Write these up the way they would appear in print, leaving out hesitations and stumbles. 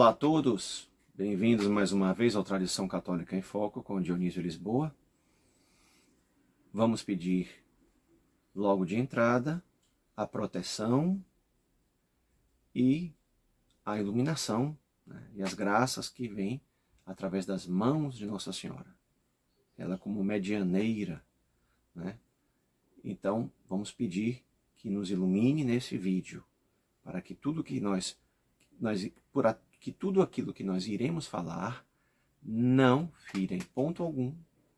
Olá a todos, bem-vindos mais uma vez ao Tradição Católica em Foco com Dionísio Lisboa. Vamos pedir logo de entrada a proteção e a iluminação, né, e as graças que vêm através das mãos de Nossa Senhora. Ela como medianeira, né? Então vamos pedir que nos ilumine nesse vídeo, para que tudo que tudo aquilo que nós iremos falar não fira em ponto algum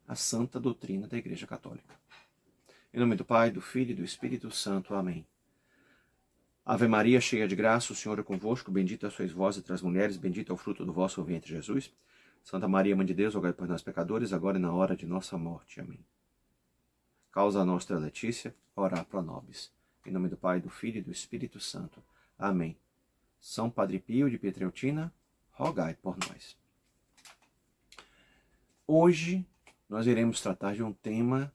a santa doutrina da Igreja Católica. Em nome do Pai, do Filho e do Espírito Santo. Amém. Ave Maria, cheia de graça, o Senhor é convosco, bendita sois vós entre as mulheres, bendito é o fruto do vosso ventre, Jesus. Santa Maria, Mãe de Deus, rogai por nós pecadores, agora e na hora de nossa morte. Amém. Causa nostra Letícia, ora pro nobis. Em nome do Pai, do Filho e do Espírito Santo. Amém. São Padre Pio de Pietrelcina, rogai por nós. Hoje nós iremos tratar de um tema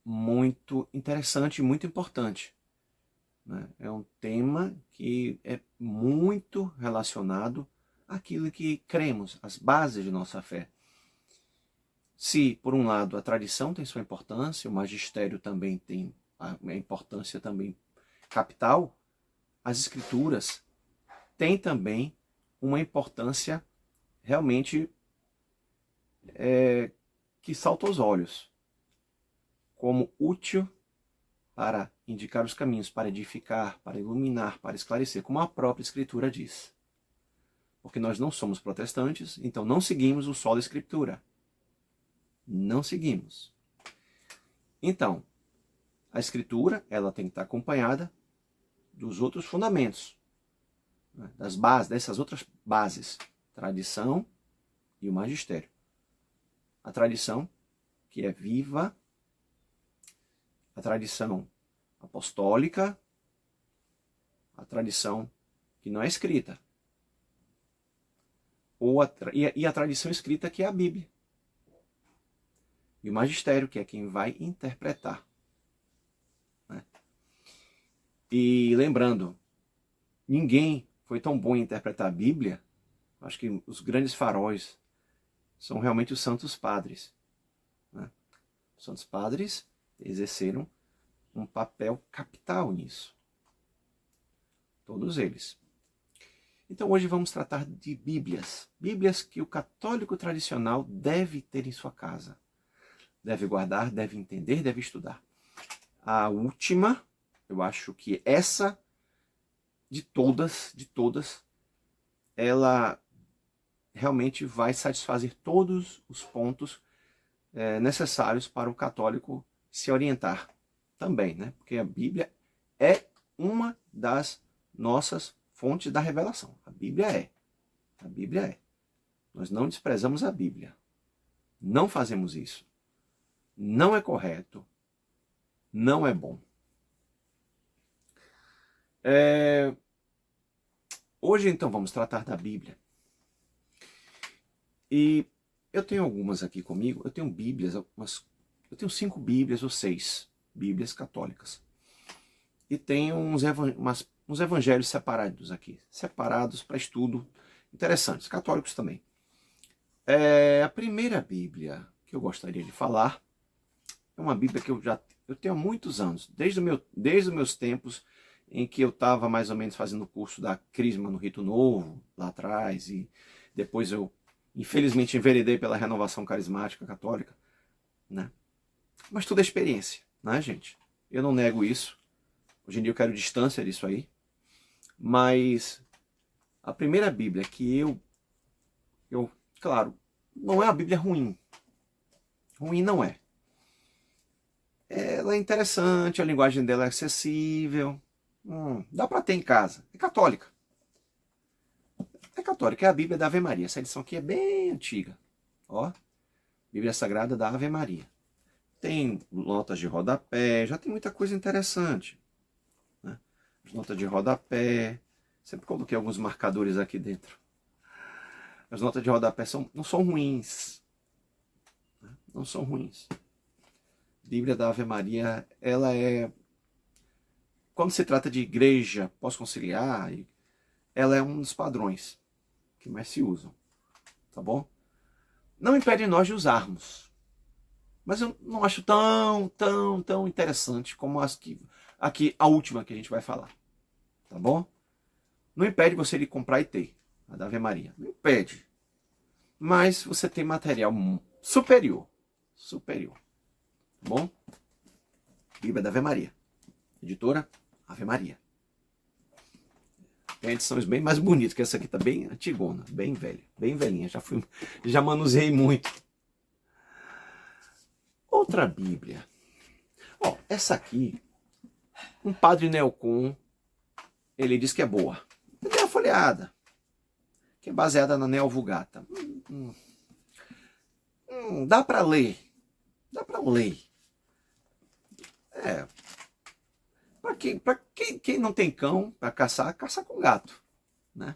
muito interessante e muito importante. É um tema que é muito relacionado àquilo que cremos, às bases de nossa fé. Se, por um lado, a tradição tem sua importância, o magistério também tem a importância também capital, as escrituras têm também uma importância realmente que salta aos olhos, como útil para indicar os caminhos, para edificar, para iluminar, para esclarecer, como a própria Escritura diz. Porque nós não somos protestantes, então não seguimos o sola Escritura. Não seguimos. Então, a Escritura ela tem que estar acompanhada dos outros fundamentos, né, das bases, dessas outras bases, tradição e o magistério. A tradição que é viva, a tradição apostólica, a tradição que não é escrita, e a tradição escrita que é a Bíblia. E o magistério, que é quem vai interpretar. Né? E lembrando, ninguém foi tão bom em interpretar a Bíblia, acho que os grandes faróis são realmente os santos padres. Né? Os santos padres exerceram um papel capital nisso. Todos eles. Então hoje vamos tratar de Bíblias. Bíblias que o católico tradicional deve ter em sua casa. Deve guardar, deve entender, deve estudar. A última, eu acho que essa, de todas, ela realmente vai satisfazer todos os pontos necessários para o católico se orientar também, né? Porque a Bíblia é uma das nossas fontes da revelação. A Bíblia é. Nós não desprezamos a Bíblia. Não fazemos isso. Não é correto. Não é bom. Hoje, então, vamos tratar da Bíblia. E eu tenho algumas aqui comigo. Eu tenho Bíblias, eu tenho 5 Bíblias ou 6 Bíblias católicas. E tenho uns evangelhos separados aqui. Separados para estudo. Interessantes. Católicos também. A primeira Bíblia que eu gostaria de falar é uma Bíblia que eu tenho há muitos anos. Desde os meus tempos em que eu estava mais ou menos fazendo o curso da Crisma no Rito Novo, lá atrás. E depois eu infelizmente enveredei pela renovação carismática católica, né? Mas tudo é experiência, né, gente? Eu não nego isso. Hoje em dia eu quero distância disso aí. Mas a primeira Bíblia que claro, não é uma Bíblia ruim. Ruim não é. Ela é interessante, a linguagem dela é acessível. Dá para ter em casa. É católica. É católica, é a Bíblia da Ave Maria. Essa edição aqui é bem antiga. Ó, Bíblia Sagrada da Ave Maria. Tem notas de rodapé, já tem muita coisa interessante. Né? As notas de rodapé. Sempre coloquei alguns marcadores aqui dentro. As notas de rodapé não são ruins. Né? Não são ruins. Bíblia da Ave Maria, ela é... Quando se trata de igreja pós-conciliar, ela é um dos padrões. que mais se usam, tá bom? Não impede nós de usarmos, mas eu não acho tão interessante como as que aqui a última que a gente vai falar, tá bom? Não impede você de comprar e ter a da Ave Maria, não impede, mas você tem material superior, tá bom? Bíblia da Ave Maria, editora Ave Maria. Tem edições bem mais bonitas, que essa aqui tá bem antigona, bem velha, bem velhinha, já manuseei muito. Outra Bíblia. Ó, essa aqui, um padre Neocon, ele diz que é boa. Tem uma folheada, que é baseada na Neo Vulgata. Dá para ler. É. Para quem não tem cão para caçar, caça com gato, né?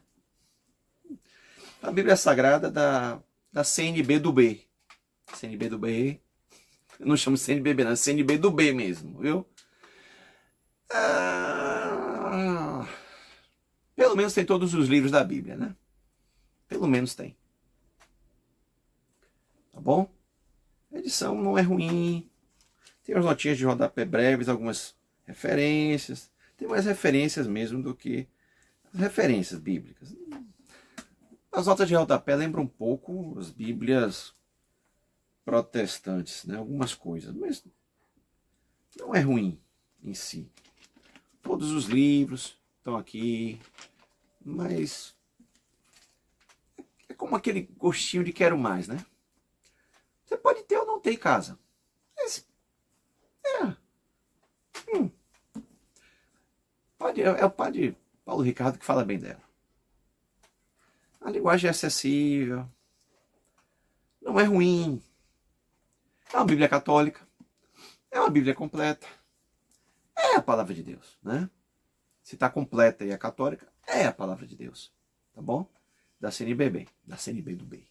A Bíblia Sagrada da CNB do B. CNB do B. Eu não chamo CNBB, não, é CNB do B mesmo, viu? Pelo menos tem todos os livros da Bíblia, né? Pelo menos tem. Tá bom? A edição não é ruim. Tem umas notinhas de rodapé breves, algumas referências. Tem mais referências mesmo do que as referências bíblicas. As notas de rodapé lembram um pouco as Bíblias protestantes, né? Algumas coisas, mas não é ruim em si. Todos os livros estão aqui, mas é como aquele gostinho de quero mais, né? Você pode ter ou não ter em casa. Mas, é o padre Paulo Ricardo que fala bem dela. A linguagem é acessível, não é ruim. É uma Bíblia católica, é uma Bíblia completa, é a palavra de Deus, né? Se está completa e é católica, é a palavra de Deus, tá bom? Da CNBB, da CNB do B. Tá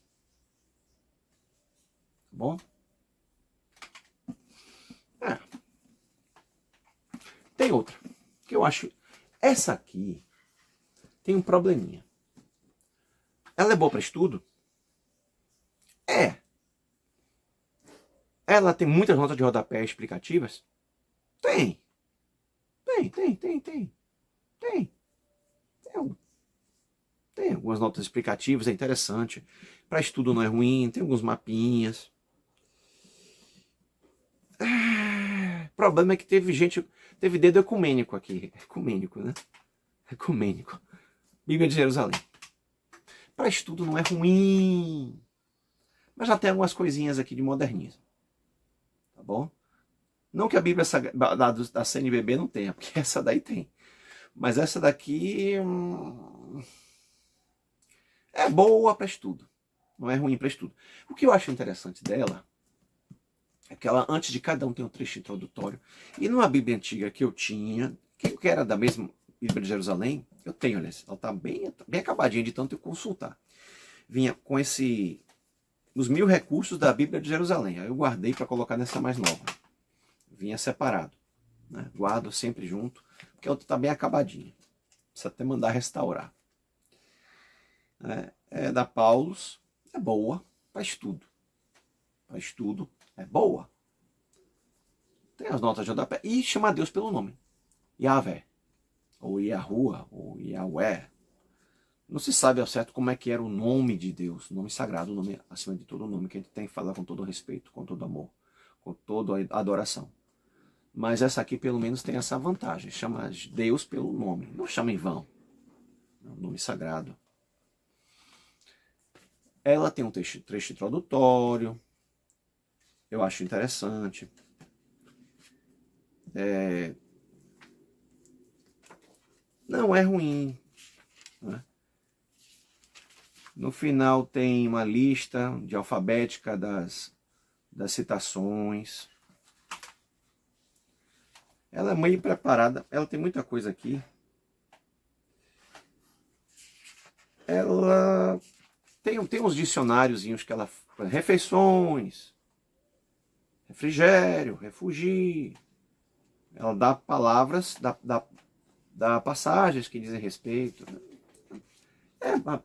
bom? Tem outra, que eu acho, essa aqui tem um probleminha. Ela é boa para estudo? É. Ela tem muitas notas de rodapé explicativas? Tem. Tem algumas notas explicativas, é interessante. Para estudo não é ruim, tem alguns mapinhas. O problema é que teve dedo ecumênico aqui. Ecumênico, né? Ecumênico. Bíblia de Jerusalém. Para estudo não é ruim. Mas já tem algumas coisinhas aqui de modernismo. Tá bom? Não que a Bíblia da CNBB não tenha, porque essa daí tem. Mas essa daqui é boa para estudo. Não é ruim para estudo. O que eu acho interessante dela é que ela, antes de cada um, tem um trecho introdutório. E numa Bíblia antiga que eu tinha, que era da mesma Bíblia de Jerusalém, eu tenho, olha, ela está bem acabadinha de tanto eu consultar. Vinha com os 1000 recursos da Bíblia de Jerusalém. Aí eu guardei para colocar nessa mais nova. Vinha separado. Né? Guardo sempre junto, porque a outra está bem acabadinha. Precisa até mandar restaurar. É da Paulus, é boa para estudo. Para estudo, é boa. Tem as notas de rodapé. E chama Deus pelo nome. Yahvé, ou Yahuwah, ou Yahweh. Não se sabe ao certo como é que era o nome de Deus, o nome sagrado, o nome acima de todo o nome, que a gente tem que falar com todo respeito, com todo amor, com toda adoração. Mas essa aqui pelo menos tem essa vantagem, chama Deus pelo nome, não chama em vão, é um nome sagrado. Ela tem um trecho introdutório, eu acho interessante. Não é ruim, né? No final tem uma lista de alfabética das citações. Ela é meio preparada, ela tem muita coisa aqui. Ela tem uns dicionáriozinhos que ela... Refeições, refrigério, refugir. Ela dá palavras, dá passagens que dizem respeito.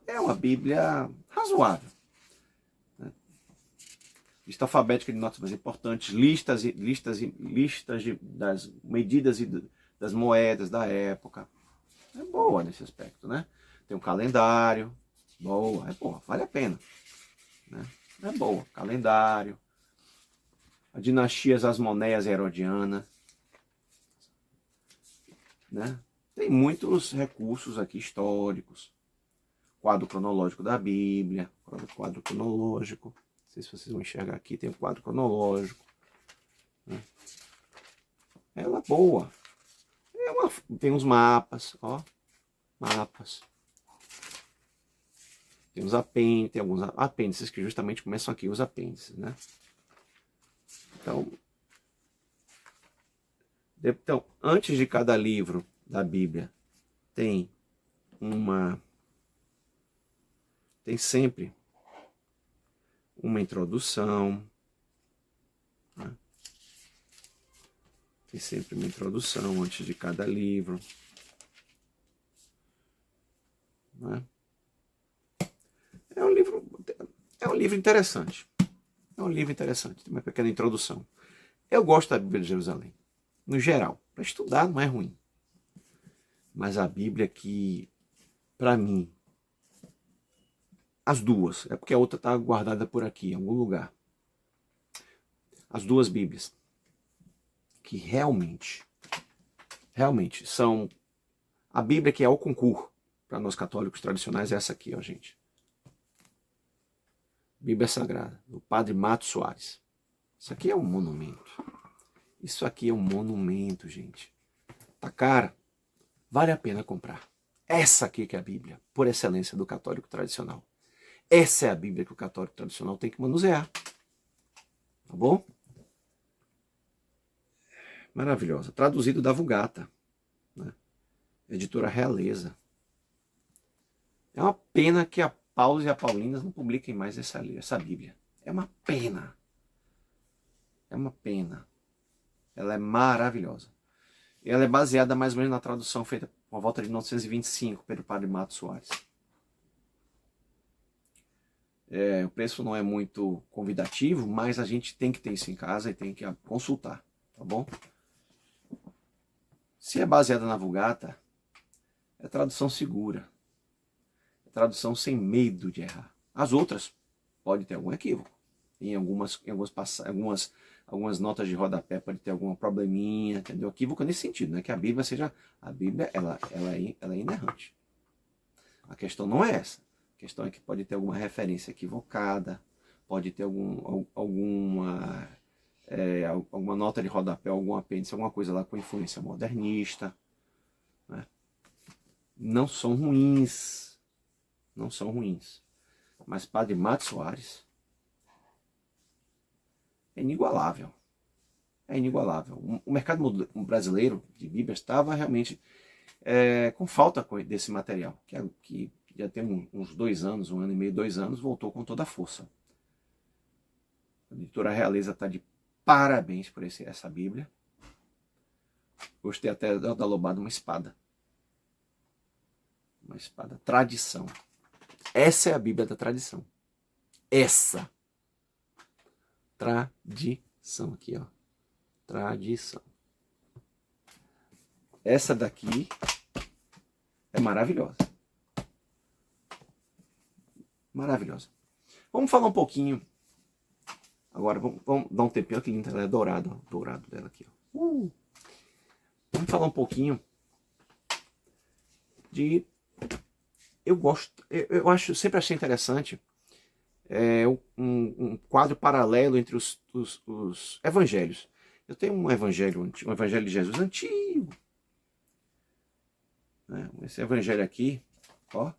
é uma Bíblia razoável. Né? Lista alfabética de notas mais importantes, listas das medidas e das moedas da época. É boa nesse aspecto, né? Tem um calendário, boa, é boa, vale a pena. Né? É boa, calendário. A dinastias Asmonéias e Herodiana. Né? Tem muitos recursos aqui históricos. Quadro cronológico da Bíblia, quadro cronológico. Não sei se vocês vão enxergar aqui, tem um quadro cronológico. Né? Ela é boa. Tem uns mapas, ó. Mapas. Tem uns apêndices, tem alguns apêndices que justamente começam aqui, os apêndices, né? Então, antes de cada livro da Bíblia, tem sempre uma introdução, né? Tem sempre uma introdução antes de cada livro, né? É um livro interessante. É um livro interessante, tem uma pequena introdução. Eu gosto da Bíblia de Jerusalém, no geral. Para estudar não é ruim. Mas a Bíblia que, para mim, as duas, é porque a outra está guardada por aqui, em algum lugar. As duas Bíblias, que realmente são a Bíblia que é o concurso para nós católicos tradicionais, é essa aqui, ó, gente. Bíblia Sagrada, do Padre Mato Soares. Isso aqui é um monumento. Isso aqui é um monumento, gente. Tá cara? Vale a pena comprar. Essa aqui que é a Bíblia, por excelência do católico tradicional. Essa é a Bíblia que o católico tradicional tem que manusear. Tá bom? Maravilhosa. Traduzido da Vulgata. Né? Editora Realeza. É uma pena que a Paulo e a Paulinas não publiquem mais essa Bíblia. É uma pena. É uma pena. Ela é maravilhosa. E ela é baseada mais ou menos na tradução feita por volta de 1925 pelo Padre Mato Soares. O preço não é muito convidativo, mas a gente tem que ter isso em casa e tem que consultar, tá bom? Se é baseada na Vulgata, é tradução segura. É tradução sem medo de errar. As outras pode ter algum equívoco. Em algumas notas de rodapé pode ter algum probleminha, entendeu? Equívoco nesse sentido, né? Que a Bíblia seja... A Bíblia, ela é inerrante. A questão não é essa. A questão é que pode ter alguma referência equivocada, pode ter alguma nota de rodapé, algum apêndice, alguma coisa lá com influência modernista. Né? Não são ruins. Não são ruins. Mas Padre Mato Soares é inigualável. É inigualável. O mercado brasileiro de Bíblia estava realmente com falta desse material, que já tem uns 2 anos, 1 ano e meio, 2 anos, voltou com toda a força. A editora Realeza está de parabéns por essa Bíblia. Gostei até da louvada uma espada. Uma espada. Tradição. Essa é a Bíblia da tradição. Essa. Tradição. Aqui, ó. Tradição. Essa daqui é maravilhosa. Maravilhosa. Vamos falar um pouquinho. Agora, vamos dar um tempinho, que linda, ela é dourada. Dourado dela aqui, ó. Vamos falar um pouquinho de... Eu sempre achei interessante um quadro paralelo entre os evangelhos. Eu tenho um evangelho de Jesus antigo. Né? Esse evangelho aqui, ó.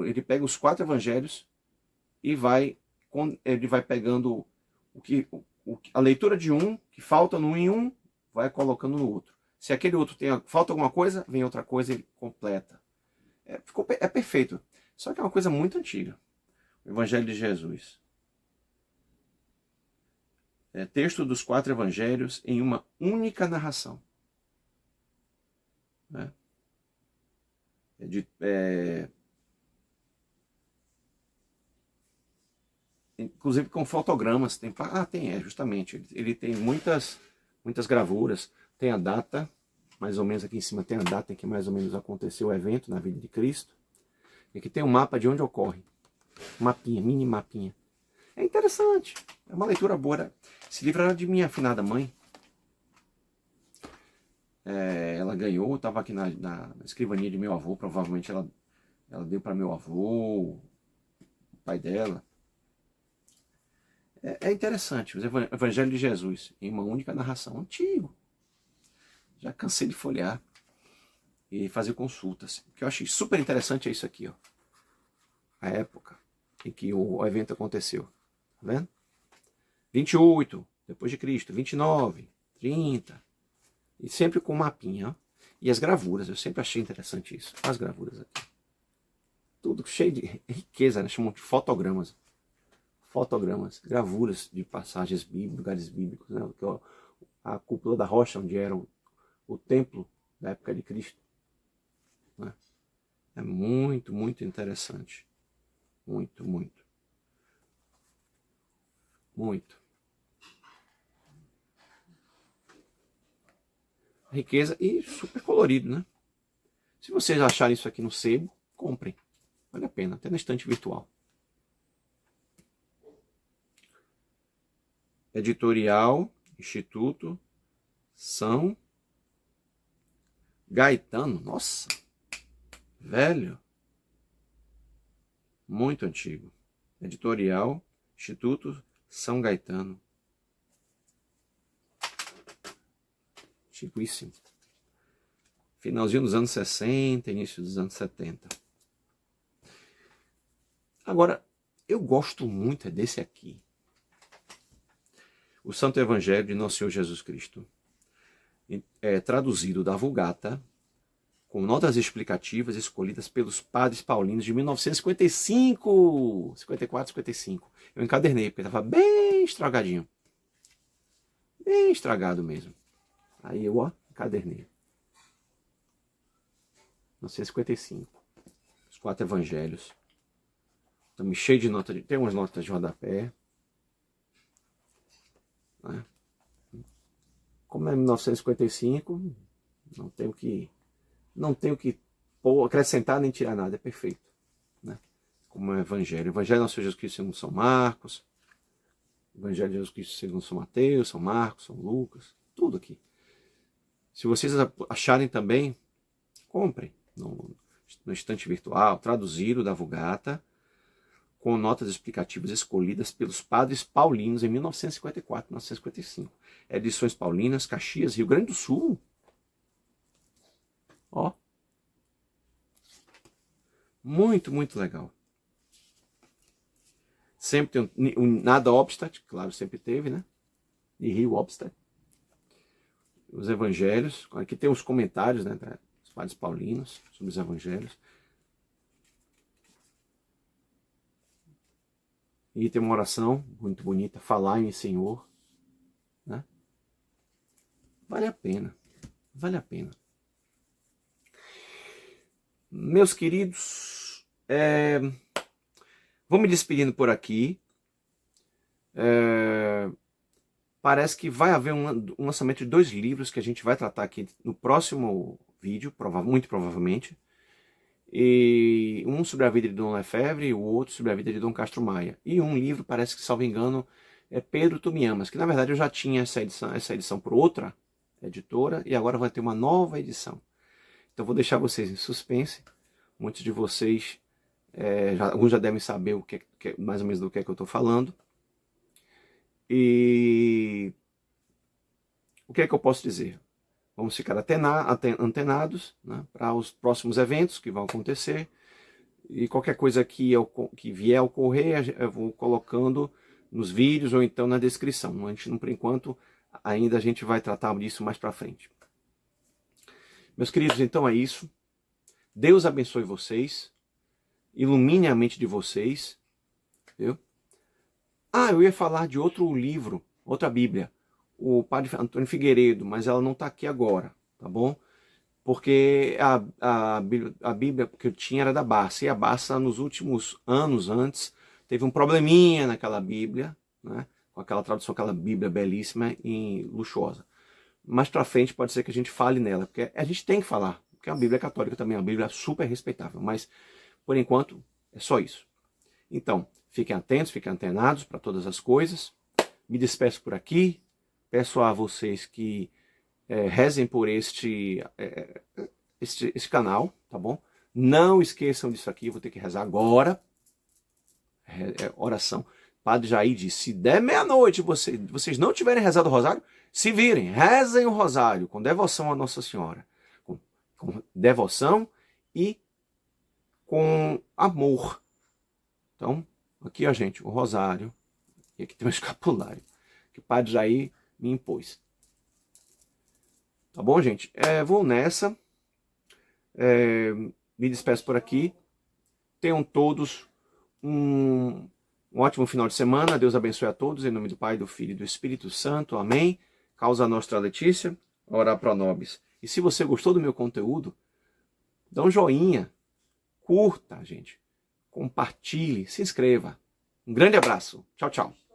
Ele pega os 4 evangelhos e ele vai pegando a leitura de um, que falta no em um, vai colocando no outro. Se aquele outro falta alguma coisa, vem outra coisa e ele completa. É perfeito. Só que é uma coisa muito antiga. O Evangelho de Jesus. Texto dos 4 evangelhos em uma única narração. Né? Inclusive com fotogramas. Justamente. Ele tem muitas gravuras. Tem a data, mais ou menos aqui em cima tem a data em que mais ou menos aconteceu o evento na vida de Cristo. E aqui tem um mapa de onde ocorre. Mapinha, mini mapinha. É interessante. É uma leitura boa. Esse livro era de minha afinada mãe. Ela ganhou, estava aqui na escrivania de meu avô. Provavelmente ela deu para meu avô, o pai dela. É interessante. O Evangelho de Jesus, em uma única narração. Antigo. Já cansei de folhear e fazer consultas. O que eu achei super interessante é isso aqui, ó. A época em que o evento aconteceu. Tá vendo? 28 depois de Cristo, 29, 30. E sempre com um mapinha, ó. E as gravuras, eu sempre achei interessante isso. As gravuras aqui. Tudo cheio de riqueza, né? Chamam de fotogramas. Fotogramas, gravuras de passagens bíblicas, lugares bíblicos, né? A cúpula da rocha, onde era o templo da época de Cristo. Né? É muito, muito interessante. Muito, muito. Muito. Riqueza e super colorido, né? Se vocês acharem isso aqui no sebo, comprem. Vale a pena, até na estante virtual. Editorial, Instituto São Gaetano. Nossa, velho. Muito antigo. Editorial, Instituto São Gaetano. Antiguíssimo. Finalzinho dos anos 60, início dos anos 70. Agora, eu gosto muito desse aqui. O Santo Evangelho de Nosso Senhor Jesus Cristo. É traduzido da Vulgata, com notas explicativas escolhidas pelos padres paulinos de 1955, 54, 55. Eu encadernei, porque estava bem estragadinho. Bem estragado mesmo. Aí eu, encadernei. 1955. Os 4 evangelhos. Estão cheio de notas. Tem umas notas de rodapé. Né? Como é 1955, não tenho que acrescentar nem tirar nada, é perfeito. Né? Como é o Evangelho. O Evangelho de Nosso Jesus Cristo segundo São Marcos, o Evangelho de Jesus Cristo segundo São Mateus, São Marcos, São Lucas, tudo aqui. Se vocês acharem também, comprem no estante virtual, traduzido da Vulgata, com notas explicativas escolhidas pelos padres paulinos em 1954, 1955. Edições Paulinas, Caxias, Rio Grande do Sul. Ó. Muito, muito legal. Sempre tem nada obstat, claro, sempre teve, né? De Rio obstat. Os evangelhos. Aqui tem os comentários, né? Dos padres paulinos sobre os evangelhos. E tem uma oração muito bonita, falar-me, Senhor. Né? Vale a pena. Vale a pena. Meus queridos, vou me despedindo por aqui. Parece que vai haver um lançamento de 2 livros que a gente vai tratar aqui no próximo vídeo, muito provavelmente. E um sobre a vida de Dom Lefebvre e o outro sobre a vida de Dom Castro Maia. E um livro, parece que, salvo engano, é Pedro Tu Me Amas, que na verdade eu já tinha essa edição por outra editora, e agora vai ter uma nova edição. Então vou deixar vocês em suspense. Muitos de vocês, alguns já devem saber mais ou menos do que é que eu estou falando. E o que é que eu posso dizer? Vamos ficar antenados, né, para os próximos eventos que vão acontecer. E qualquer coisa que vier a ocorrer, eu vou colocando nos vídeos ou então na descrição. Por enquanto, ainda a gente vai tratar disso mais para frente. Meus queridos, então é isso. Deus abençoe vocês. Ilumine a mente de vocês. Viu? Eu ia falar de outro livro, outra Bíblia. O padre Antônio Figueiredo, mas ela não está aqui agora, tá bom? porque a Bíblia que eu tinha era da Barça, e a Barça nos últimos anos antes teve um probleminha naquela Bíblia, né, com aquela tradução, aquela Bíblia belíssima e luxuosa. Mais pra frente pode ser que a gente fale nela, porque a gente tem que falar, porque a Bíblia católica também é uma Bíblia super respeitável, mas por enquanto é só isso. Então, fiquem atentos, fiquem antenados para todas as coisas. Me despeço por aqui, peço a vocês que rezem por este canal, tá bom? Não esqueçam disso aqui, vou ter que rezar agora. Oração. Padre Jair disse, se der meia-noite vocês não tiverem rezado o rosário, se virem, rezem o rosário com devoção a Nossa Senhora. Com devoção e com amor. Então, aqui, ó, gente, o rosário. E aqui tem um escapulário que o Padre Jair me impôs. Tá bom, gente? Vou nessa. Me despeço por aqui. Tenham todos um ótimo final de semana. Deus abençoe a todos. Em nome do Pai, do Filho e do Espírito Santo. Amém. Causa Nostra Letícia. Ora pro nobis. E se você gostou do meu conteúdo, dá um joinha. Curta, gente. Compartilhe. Se inscreva. Um grande abraço. Tchau, tchau.